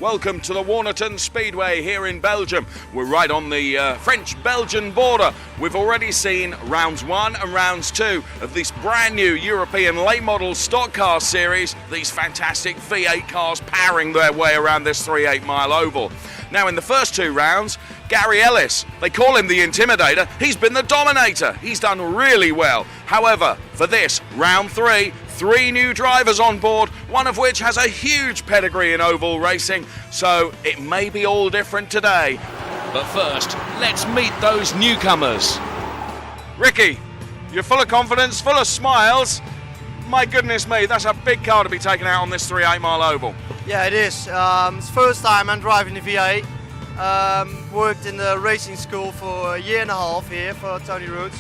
Welcome to the Warnerton Speedway here in Belgium. We're right on the French-Belgian border. We've already seen rounds 1 and rounds 2 of this brand new European late model stock car series. These fantastic V8 cars powering their way around this 3/8 mile oval. Now in the first 2 rounds, Gary Ellis, they call him the Intimidator, he's been the dominator. He's done really well. However, for this round 3, 3 new drivers on board, one of which has a huge pedigree in oval racing, so it may be all different today. But first, let's meet those newcomers. Ricky, you're full of confidence, full of smiles. My goodness me, that's a big car to be taken out on this 3/8 mile oval. Yeah, it is. It's the first time I'm driving the V8. Worked in the racing school for a year and a half here for Tony Roots.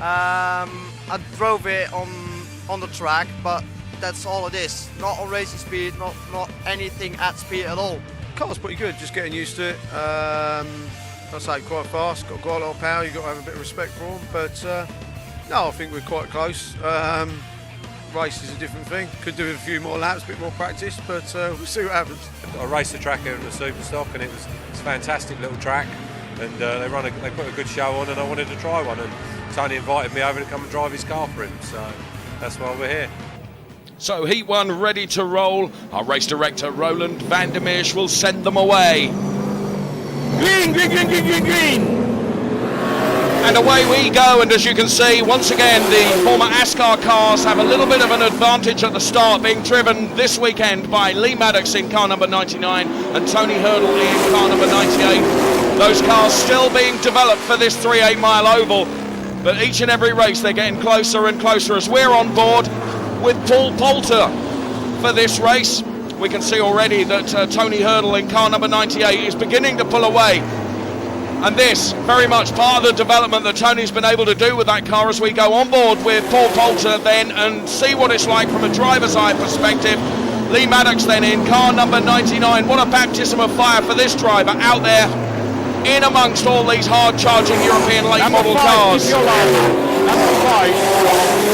I drove it on the track, but that's all it is. Not on racing speed, not anything at speed at all. Car's pretty good, just getting used to it. I'd say quite fast, got quite a lot of power, you've got to have a bit of respect for them, but no, I think we're quite close. Race is a different thing, could do with a few more laps, a bit more practice, but we'll see what happens. I raced the track here at the Superstock and it's a fantastic little track, and they put a good show on, and I wanted to try one, and Tony invited me over to come and drive his car for him, so that's why we're here. So Heat 1 ready to roll. Our race director Roland van der Meers will send them away. Green, green, green, green, green, green. And away we go, and as you can see, once again the former ASCAR cars have a little bit of an advantage at the start, being driven this weekend by Lee Maddox in car number 99 and Tony Hurdle in car number 98. Those cars still being developed for this 3/8 mile oval, but each and every race they're getting closer and closer as we're on board with Paul Poulter for this race. We can see already that Tony Hurdle in car number 98 is beginning to pull away. And this, very much part of the development that Tony's been able to do with that car as we go on board with Paul Poulter then and see what it's like from a driver's eye perspective. Lee Maddox then in car number 99. What a baptism of fire for this driver out there in amongst all these hard-charging European late model cars.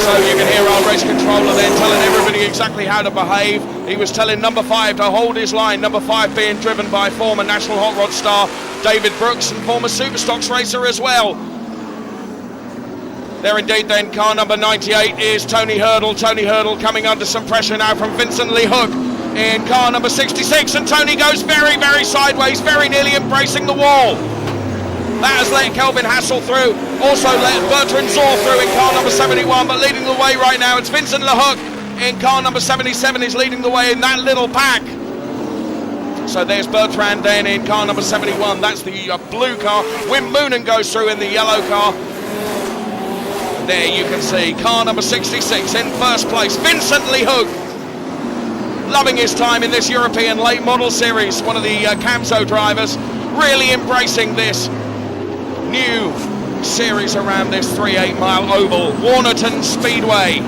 So you can hear our race controller then telling everybody exactly how to behave. He was telling number 5 to hold his line, number 5 being driven by former National Hot Rod star David Brooks and former Superstocks racer as well. There indeed then, car number 98 is Tony Hurdle. Tony Hurdle coming under some pressure now from Vincent Lee Hook in car number 66, and Tony goes very, very sideways, very nearly embracing the wall. That has let Kelvin Hassel through, also let Bertrand Zor through in car number 71, but leading the way right now, it's Vincent LeHook in car number 77 is leading the way in that little pack. So there's Bertrand then in car number 71, that's the blue car. Wim Moonen goes through in the yellow car. There you can see car number 66 in first place, Vincent LeHook. Loving his time in this European late model series, one of the Camso drivers, really embracing this new series around this 3/8 mile oval, Warnerton Speedway.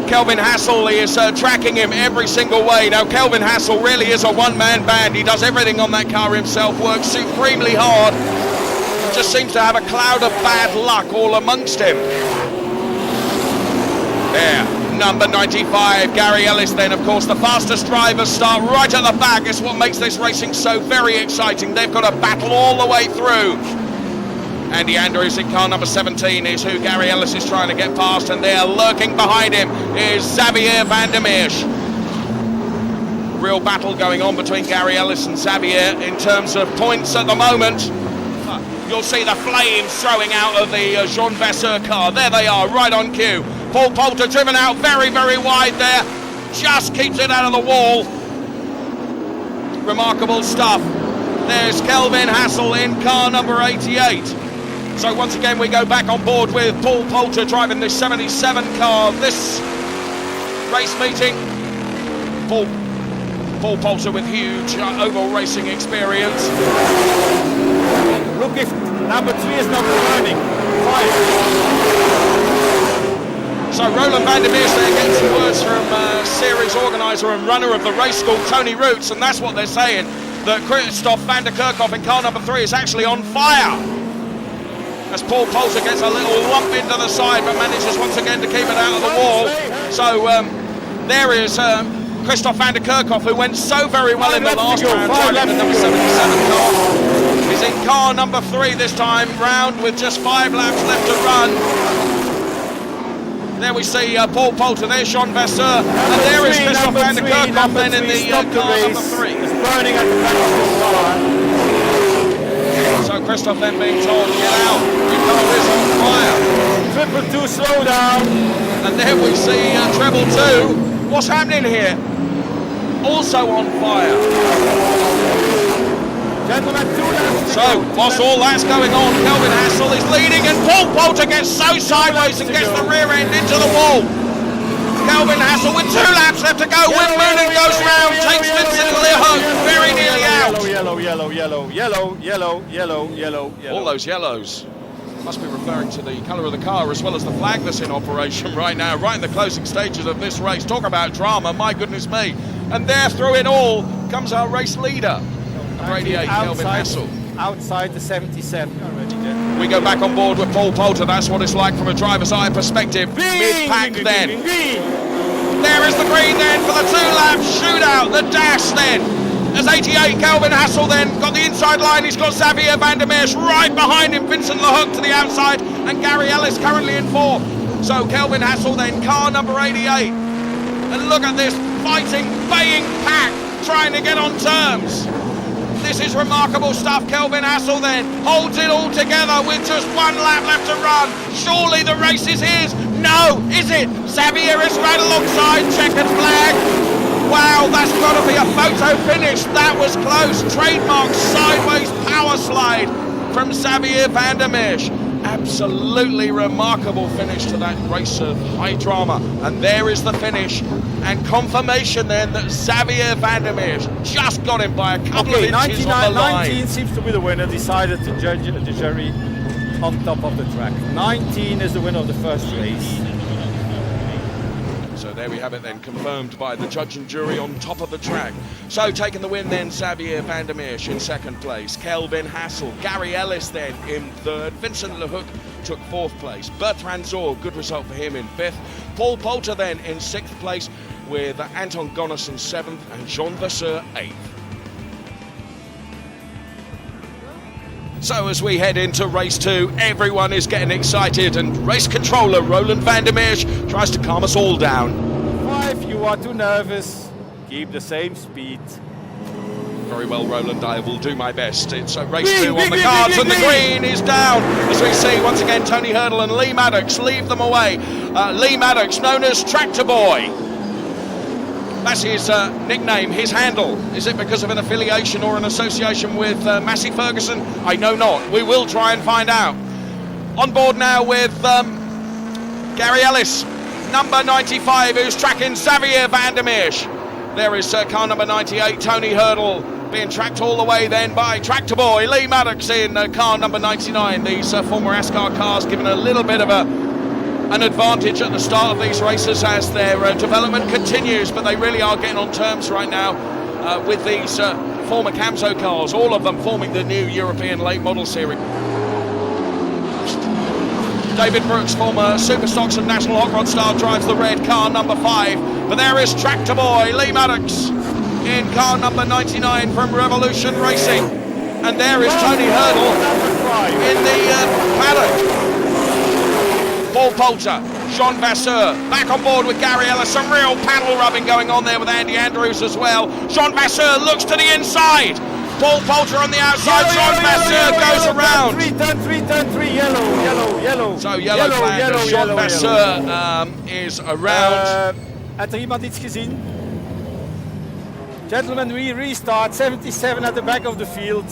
Kelvin Hassel is tracking him every single way. Now Kelvin Hassel really is a one-man band. He does everything on that car himself, works supremely hard, just seems to have a cloud of bad luck all amongst him. There, number 95, Gary Ellis then, of course, the fastest drivers start right at the back. It's what makes this racing so very exciting. They've got a battle all the way through. Andy Andrews in car number 17 is who Gary Ellis is trying to get past, and there lurking behind him is Xavier van der Meers. Real battle going on between Gary Ellis and Xavier in terms of points at the moment. You'll see the flames throwing out of the Jean Vasseur car. There they are, right on cue. Paul Poulter driven out very, very wide there. Just keeps it out of the wall. Remarkable stuff. There's Kelvin Hassel in car number 88. So once again we go back on board with Paul Poulter driving this 77 car. This race meeting, Paul Poulter with huge oval racing experience. Look, if number 3 is not running. 5. So Roland van der Meers there getting some words from series organiser and runner of the race school, Tony Roots, and that's what they're saying, that Christoph van der Kerkhoff in car number 3 is actually on fire. As Paul Poulter gets a little lump into the side but manages once again to keep it out of the wall. So there is Christoph van der Kerkhoff, who went so very well in the last round, driving the number 77 car. He's in car number 3 this time round with just 5 laps left to run. There we see Paul Poulter, there's Jean Vasseur, and there is Christoph van der Kerkhoff then in the car number 3. It's burning at the back of the car. So Christoph then being told, get out, your car is on fire. Triple 2, slow down. And there we see treble 2. What's happening here? Also on fire. Gentlemen, 2 laps. So, whilst all that's going on, Kelvin Hassel is leading and Paul Poulter gets so sideways and gets the rear end into the wall. Kelvin Hassel with 2 laps left to go. Windmoonen goes round, takes Vincent Lehoux very nearly out. Yellow. All those yellows must be referring to the colour of the car as well as the flag that's in operation right now, right in the closing stages of this race. Talk about drama, my goodness me. And there through it all comes our race leader, number 88, Kelvin Hassel. Outside the 77 already, gentlemen. We go back on board with Paul Poulter. That's what it's like from a driver's eye perspective. Mid-pack then. There is the green then for the 2-lap shootout, the dash then. As 88, Kelvin Hassel then got the inside line. He's got Xavier van der Meers right behind him. Vincent Lehoux to the outside, and Gary Ellis currently in 4th. So Kelvin Hassel then, car number 88. And look at this fighting, baying pack trying to get on terms. This is remarkable stuff. Kelvin Hassel then holds it all together with just 1 lap left to run. Surely the race is his. No, is it? Xavier is right alongside, checkered flag. Wow, that's got to be a photo finish. That was close. Trademark sideways power slide from Xavier van der Meers. Absolutely remarkable finish to that race of high drama. And there is the finish. And confirmation then that Xavier van der Meers just got him by a couple of inches on the line. 19 seems to be the winner, decided the jury on top of the track. 19 is the winner of the first race. So there we have it then, confirmed by the judge and jury on top of the track. So taking the win then, Xavier van der Meers in 2nd place, Kelvin Hassel, Gary Ellis then in 3rd, Vincent Lehoux took 4th place, Bertrand Zor, good result for him in 5th, Paul Poulter then in 6th place with Anton Gonnerson 7th and Jean Vasseur 8th. So as we head into race 2, everyone is getting excited and race controller Roland van der Meers tries to calm us all down. 5, you are too nervous. Keep the same speed. Very well, Roland, I will do my best. It's a race 2 on the cards and the green is down. As we see once again Tony Hurdle and Lee Maddox leave them away. Lee Maddox, known as Tractor Boy. That's his nickname, his handle. Is it because of an affiliation or an association with Massey Ferguson? I know not. We will try and find out. On board now with Gary Ellis, number 95, who's tracking Xavier van der Meers. There is car number 98, Tony Hurdle, being tracked all the way then by Tractor Boy. Lee Maddox in car number 99. These former ASCAR cars given a little bit of an advantage at the start of these races as their development continues, but they really are getting on terms right now with these former Camso cars, all of them forming the new European late model series. David Brooks, former Superstocks and National Hot Rod star, drives the red car number 5, but there is Tractor Boy, Lee Maddox in car number 99 from Revolution Racing, and there is Tony Hurdle in the paddock. Paul Poulter, Jean Vasseur, back on board with Gary Ellis. Some real paddle rubbing going on there with Andy Andrews as well. Jean Vasseur looks to the inside. Paul Poulter on the outside. Jean Vasseur goes around. Turn 3, yellow. So yellow flag. Jean Vasseur is around. Had er iemand iets gezien? Gentlemen, we restart. 77 at the back of the field.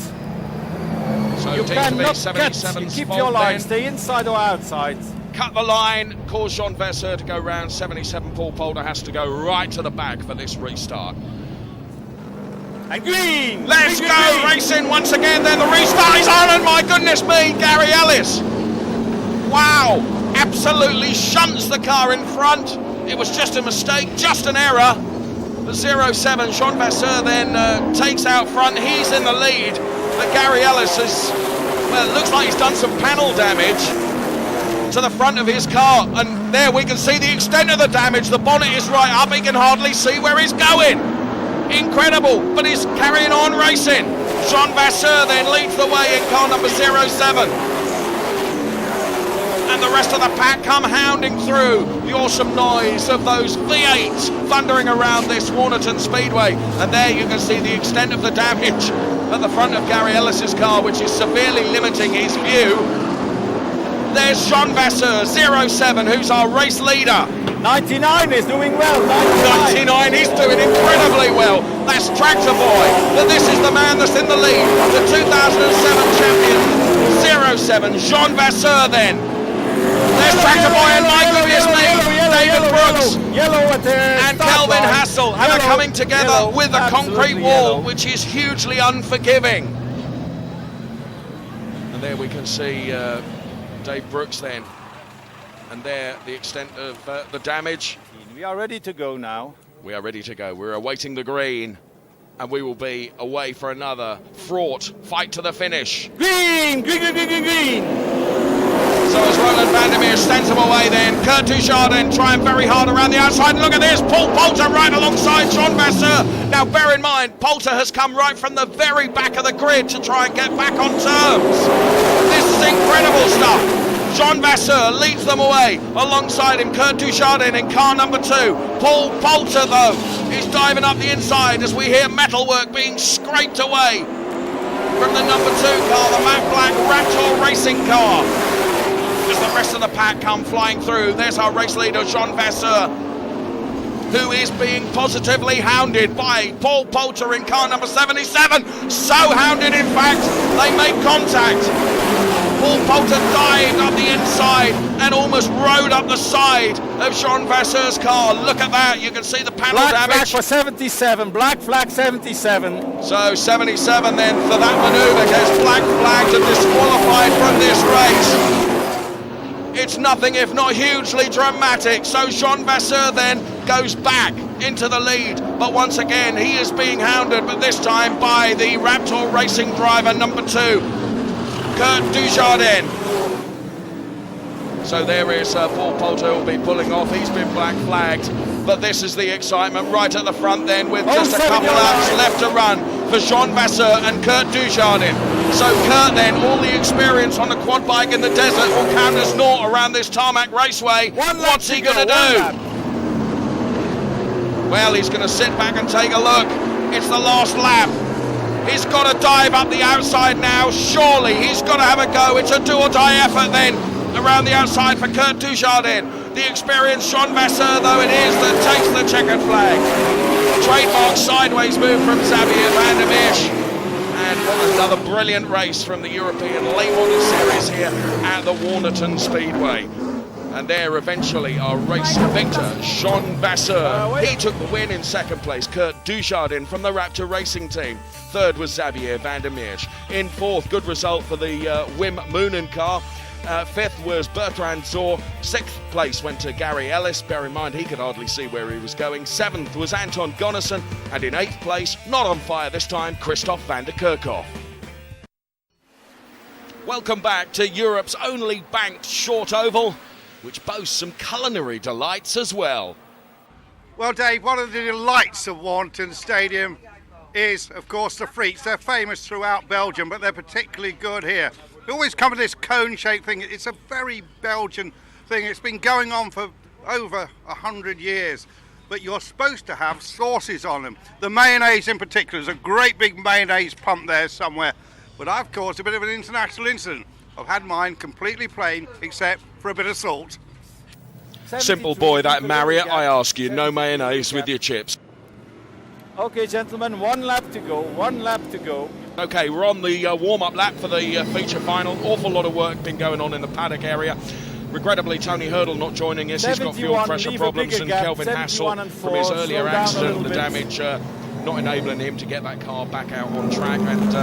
So You deemed to be cannot cut. 77 You keep spot your line. then. Stay inside or outside. Cut the line, cause Jean Vasseur to go round 77. Paul Poulter has to go right to the back for this restart. And green! Let's Green, go, green. racing once again. Then the restart is on, and my goodness me, Gary Ellis. Wow, absolutely shunts the car in front. It was just a mistake, just an error. The 07, Jean Vasseur then takes out front. He's in the lead, but Gary Ellis is, well, it looks like he's done some panel damage to the front of his car, and there we can see the extent of the damage. The bonnet is right up, he can hardly see where he's going. Incredible, but he's carrying on racing. Jean Vasseur then leads the way in car number 07. And the rest of the pack come hounding through. The awesome noise of those V8s thundering around this Warnerton Speedway. And there you can see the extent of the damage at the front of Gary Ellis's car, which is severely limiting his view. There's Jean Vasseur, 07, who's our race leader. 99 is doing well. 99, he's doing incredibly well. That's Tractor Boy, but this is the man that's in the lead. The 2007 champion, 07, Jean Vasseur then. There's Tractor Boy, and my goodness me, David Brooks and Kelvin Hassel are coming together with a concrete wall, which is hugely unforgiving. And there we can see Dave Brooks then. And there, the extent of the damage. We are ready to go now. We are ready to go. We're awaiting the green, and we will be away for another fraught fight to the finish. Green, green, green, green, green, green. So as Roland Vandermeer stands him away then, Kurt Dujardin trying very hard around the outside. Look at this, Paul Poulter right alongside Jean Vasseur. Now bear in mind, Poulter has come right from the very back of the grid to try and get back on terms. This is incredible stuff. Jean Vasseur leads them away. Alongside him, Kurt Dujardin in car number 2. Paul Poulter, though, is diving up the inside as we hear metalwork being scraped away from the number 2 car, the matte black Raptor racing car. As the rest of the pack come flying through, there's our race leader, Jean Vasseur, who is being positively hounded by Paul Poulter in car number 77. So hounded, in fact, they make contact. Paul Poulter dived up the inside and almost rode up the side of Jean Vasseur's car. Look at that, you can see the panel Black damage. flag for 77, black flag 77. So 77 then for that manoeuvre gets black flagged and disqualified from this race. It's nothing if not hugely dramatic. So Jean Vasseur then goes back into the lead, but once again he is being hounded, but this time by the Raptor racing driver number 2. Kurt Dujardin. So there is Paul Poulter who will be pulling off. He's been black flagged, but this is the excitement right at the front then, with just a couple laps left to run for Jean Vasseur and Kurt Dujardin. So Kurt then, all the experience on the quad bike in the desert will count as naught around this tarmac raceway. What's he going to do? Well, he's going to sit back and take a look. It's the last lap. He's got to dive up the outside now, surely. He's got to have a go. It's a do-or-die effort then around the outside for Kurt Dujardin. The experienced Jean Vasseur, though, it is that takes the checkered flag. Trademark sideways move from Xavier Van der Meersch. And what another brilliant race from the European Late Model Series here at the Warnerton Speedway. And there eventually our race victor, Jean Vasseur. He took the win in second place. Kurt Dujardin from the Raptor racing team. Third was Xavier Van der Meersch. In fourth, good result for the Wim Moonen car. Fifth was Bertrand Zor. Sixth place went to Gary Ellis. Bear in mind, he could hardly see where he was going. Seventh was Anton Gonnerson. And in eighth place, not on fire this time, Christoph van der Kerkhoff. Welcome back to Europe's only banked short oval, which boasts some culinary delights as well. Well, Dave, one of the delights of Warnerton Stadium is, of course, the frites. They're famous throughout Belgium, but they're particularly good here. They always come with this cone-shaped thing. It's a very Belgian thing. It's been going on for over 100 years. But you're supposed to have sauces on them. The mayonnaise in particular, there's a great big mayonnaise pump there somewhere. But I've caused a bit of an international incident. I've had mine completely plain, except for a bit of salt. Simple boy, that Marriott, I ask you, no mayonnaise with your chips. Okay, gentlemen, one lap to go, 1 lap to go. Okay, we're on the warm-up lap for the feature final. Awful lot of work been going on in the paddock area. Regrettably, Tony Hurdle not joining us. He's got fuel pressure problems, and Kelvin Hassel, from his earlier accident, the damage not enabling him to get that car back out on track. And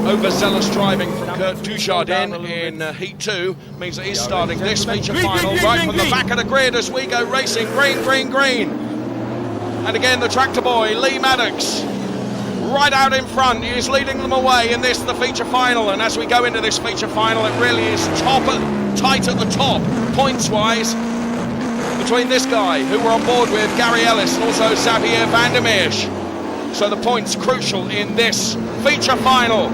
overzealous driving from Kurt Dujardin in Heat 2 means that he's starting this feature final right from the back of the grid as we go racing. Green, green, green. And again, the tractor boy, Lee Maddox, right out in front. He is leading them away in this, the feature final. And as we go into this feature final, it really is tight at the top, points-wise, between this guy, who we're on board with, Gary Ellis, and also Xavier Van der Meersch. So the points crucial in this feature final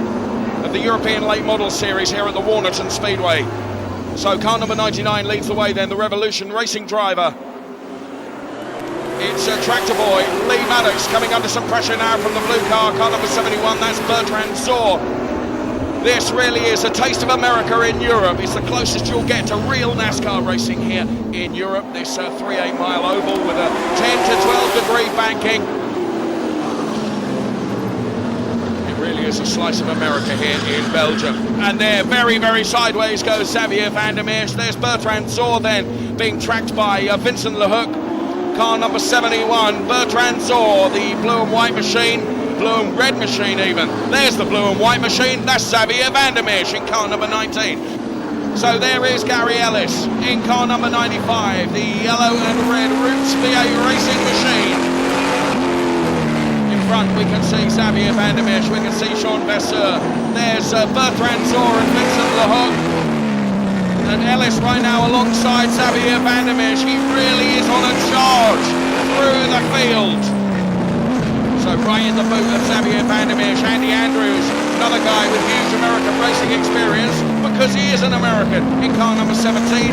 of the European Late Model Series here at the Warnerton Speedway. So car number 99 leads the way then, the Revolution Racing driver. It's tractor boy Lee Maddox coming under some pressure now from the blue car number 71, that's Bertrand Zor. This really is a taste of America in Europe. It's the closest you'll get to real NASCAR racing here in Europe. This 3/8 mile oval with a 10 to 12 degree banking. Really is a slice of America here in Belgium. And there, very, very sideways goes Xavier Van der Meersch. There's Bertrand Zor then being tracked by Vincent Lehook, car number 71. Bertrand Zor, the blue and white machine, blue and red machine even. There's the blue and white machine, that's Xavier Van der Meersch in car number 19. So there is Gary Ellis in car number 95, the yellow and red Roots V8 racing machine. Front we can see Xavier Van der Meersch, we can see Jean Vasseur, there's Bertrand Zor and Vincent Lehook, and Ellis right now alongside Xavier Van der Meersch. He really is on a charge through the field. So right in the boot of Xavier Van der Meersch, Andy Andrews, another guy with huge American racing experience because he is an American in car number 17.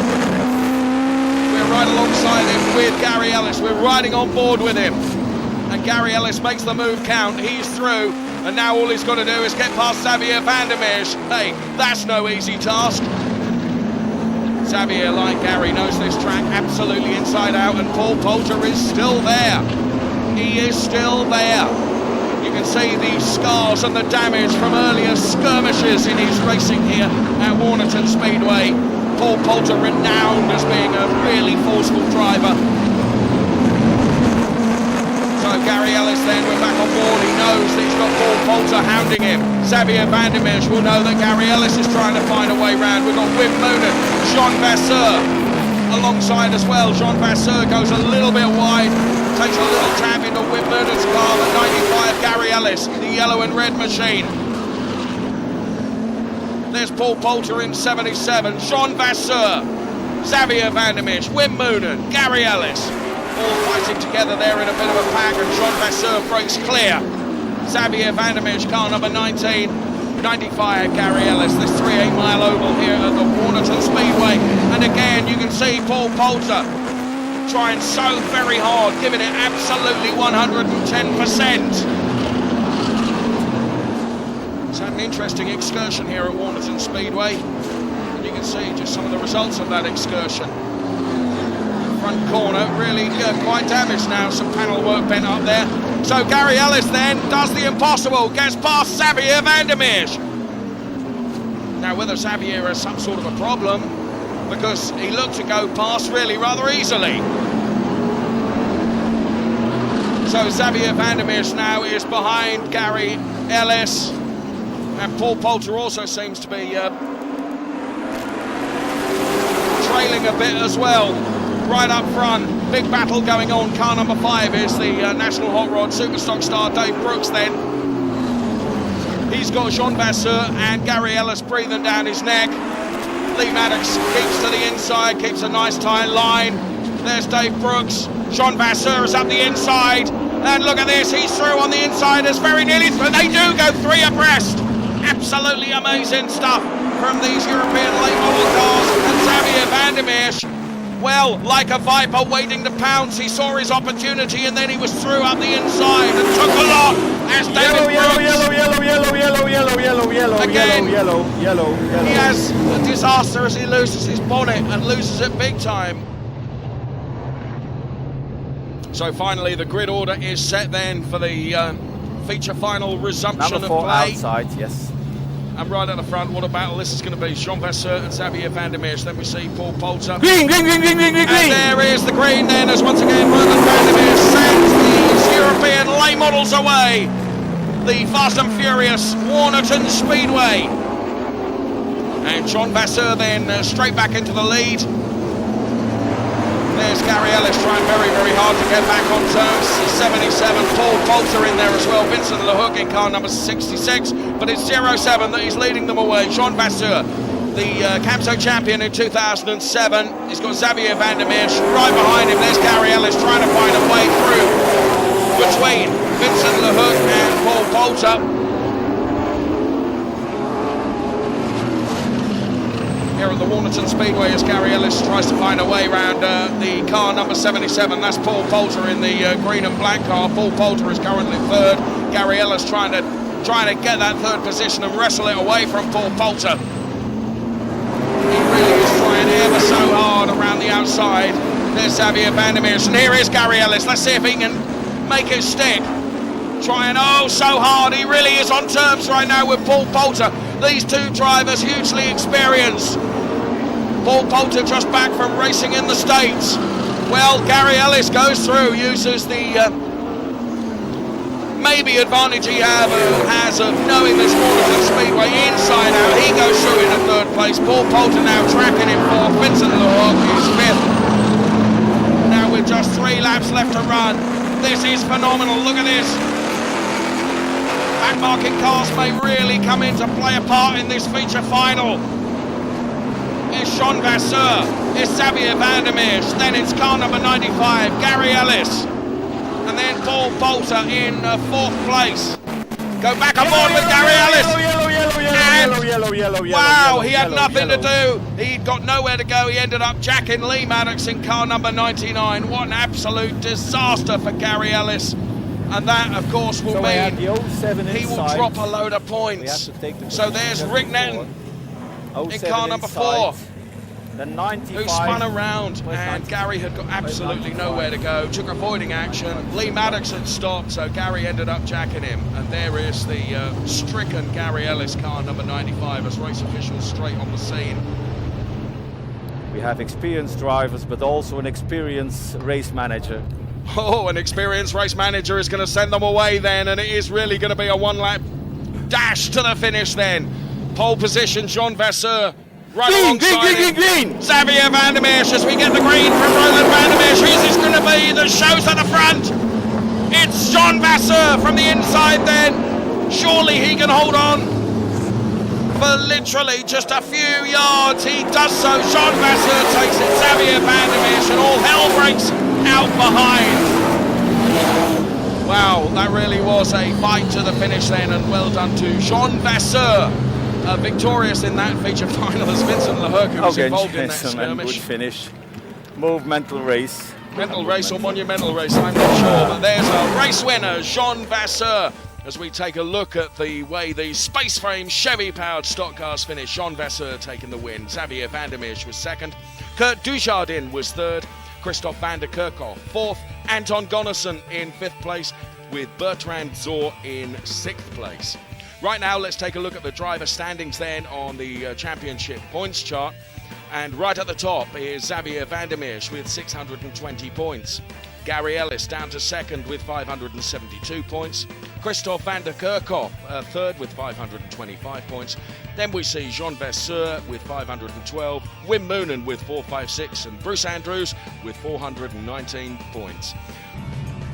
We're right alongside him with Gary Ellis, we're riding on board with him. And Gary Ellis makes the move count, he's through, and now all he's got to do is get past Xavier Van der Meersch. Hey, that's no easy task. Xavier, like Gary, knows this track absolutely inside out, and Paul Poulter is still there. He is still there. You can see the scars and the damage from earlier skirmishes in his racing here at Warnerton Speedway. Paul Poulter, renowned as being a really forceful driver. So Gary Ellis then, we're back on board, he knows that he's got Paul Poulter hounding him. Xavier Van der Meersch will know that Gary Ellis is trying to find a way round. We've got Wim Moonen, Jean Vasseur alongside as well. Jean Vasseur goes a little bit wide, takes a little tap into Wim Moonen's car, the 95 Gary Ellis, the yellow and red machine. There's Paul Poulter in 77, Jean Vasseur, Xavier Van der Meersch, Wim Moonen, Gary Ellis. All fighting together there in a bit of a pack, and Jean Vasseur breaks clear. Xavier Van der Meersch, car number 19, 95 Gary Ellis, this 3/8 mile oval here at the Warnerton Speedway. And again, you can see Paul Poulter trying so very hard, giving it absolutely 110%. It's had an interesting excursion here at Warnerton Speedway, and you can see just some of the results of that excursion. Front corner really quite damaged now, some panel work bent up there. So Gary Ellis then does the impossible, gets past Xavier Van der Meersch. Now whether Xavier has some sort of a problem, because he looked to go past really rather easily. So Xavier Van der Meersch now is behind Gary Ellis, and Paul Poulter also seems to be trailing a bit as well. Right up front, big battle going on. Car number 5 is the National Hot Rod Superstock star Dave Brooks then. He's got Jean Vasseur and Gary Ellis breathing down his neck. Lee Maddox keeps to the inside, keeps a nice tight line. There's Dave Brooks. Jean Vasseur is up the inside. And look at this, he's through on the inside. It's very nearly through. They do go 3 abreast. Absolutely amazing stuff from these European late model cars. And Xavier Van der Meersch, well, like a viper waiting to pounce, he saw his opportunity and then he was through up the inside and took a lot as David Brooks. Yellow. He has a disaster as he loses his bonnet and loses it big time. So finally the grid order is set then for the feature final resumption Number of 4 play. outside, yes. And right at the front, what a battle this is going to be. Jean Vasseur and Xavier Van der Meers. Then we see Paul Poulter. Green, green, green, green, green, green, And there is the green then, as once again Roland Van der Meers sends these European late models away. The Fast and Furious Warnerton Speedway. And Jean Vasseur then straight back into the lead. There's Gary Ellis trying very, very hard to get back on terms. 77, Paul Poulter in there as well. Vincent Lehook in car number 66. But it's 07 that he's leading them away. Jean Vasseur, the Camso champion in 2007. He's got Xavier Van der Meers right behind him. There's Gary Ellis trying to find a way through between Vincent Lehook and Paul Poulter. Here at the Warnerton Speedway as Gary Ellis tries to find a way around the car number 77. That's Paul Poulter in the green and black car. Paul Poulter is currently third. Gary Ellis trying to get that third position and wrestle it away from Paul Poulter. He really is trying ever so hard around the outside. There's Xavier Van der Meers, and here is Gary Ellis. Let's see if he can make it stick. Trying so hard. He really is on terms right now with Paul Poulter. These two drivers hugely experienced. Paul Poulter just back from racing in the States. Well, Gary Ellis goes through, uses the maybe advantage he has of knowing this Warnerton Speedway inside out. He goes through in the third place. Paul Poulter now tracking him fourth. Vincent Lehouk is fifth. Now with just 3 laps left to run. This is phenomenal. Look at this. Backmarking cars may really come into play a part in this feature final. It's Jean Vasseur, it's Xavier Van der Meers, then it's car number 95, Gary Ellis, and then Paul Poulter in 4th place. Go back aboard with Gary Ellis. Yellow. Wow, he had nothing to do. He'd got nowhere to go. He ended up jacking Lee Maddox in car number 99. What an absolute disaster for Gary Ellis. And that, of course, will mean he will drop a load of points. So there's Rick Netton in car number 4, who spun around, and Gary had got absolutely nowhere to go. Took avoiding action. Lee Maddox had stopped, so Gary ended up jacking him. And there is the stricken Gary Ellis, car number 95, as race officials straight on the scene. We have experienced drivers, but also an experienced race manager. Oh, an experienced race manager is going to send them away then, and it is really going to be a 1-lap dash to the finish then. Pole position, Jean Vasseur right alongside him. Xavier Van der Meers as we get the green from Roland Van der Meers. Who's this going to be that shows at the front? It's Jean Vasseur from the inside then. Surely he can hold on for literally just a few yards. He does so. Jean Vasseur takes it. Xavier Van der Meers, and all hell breaks out behind. Wow, that really was a fight to the finish then, and well done to Jean Vasseur. Victorious in that feature final as Vincent Lehouk, who was involved in that skirmish. Good finish. Monumental race. Mental race or monumental race, I'm not sure, but there's a race winner, Jean Vasseur. As we take a look at the way the Space Frame Chevy-powered stock cars finished, Jean Vasseur taking the win. Xavier Van der Meers was second. Kurt Dujardin was third. Christophe van der Kerkhoff fourth. Anton Gonnerson in fifth place, with Bertrand Zor in 6th place. Right now, let's take a look at the driver standings then on the championship points chart. And right at the top is Xavier Van der Meers with 620 points. Gary Ellis down to second with 572 points. Christophe van der Kerkhoff third with 525 points. Then we see Jean Vasseur with 512, Wim Moonen with 456, and Bruce Andrews with 419 points.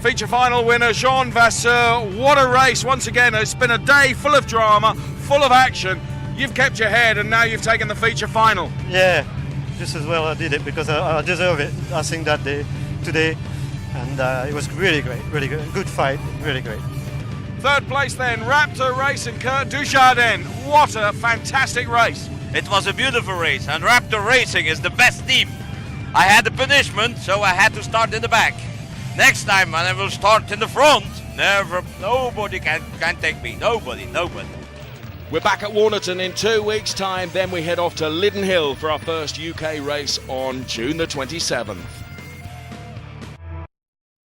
Feature final winner, Jean Vasseur. What a race. Once again, it's been a day full of drama, full of action. You've kept your head, and now you've taken the feature final. Yeah, just as well I did it because I deserve it. I think that day today, and it was really great, good fight, really great. Third place then, Raptor Racing, Kurt Dujardin. What a fantastic race. It was a beautiful race, and Raptor Racing is the best team. I had the punishment, so I had to start in the back. Next time I will start in the front. Nobody can take me. Nobody. We're back at Warnerton in 2 weeks' time. Then we head off to Lydden Hill for our first UK race on June the 27th.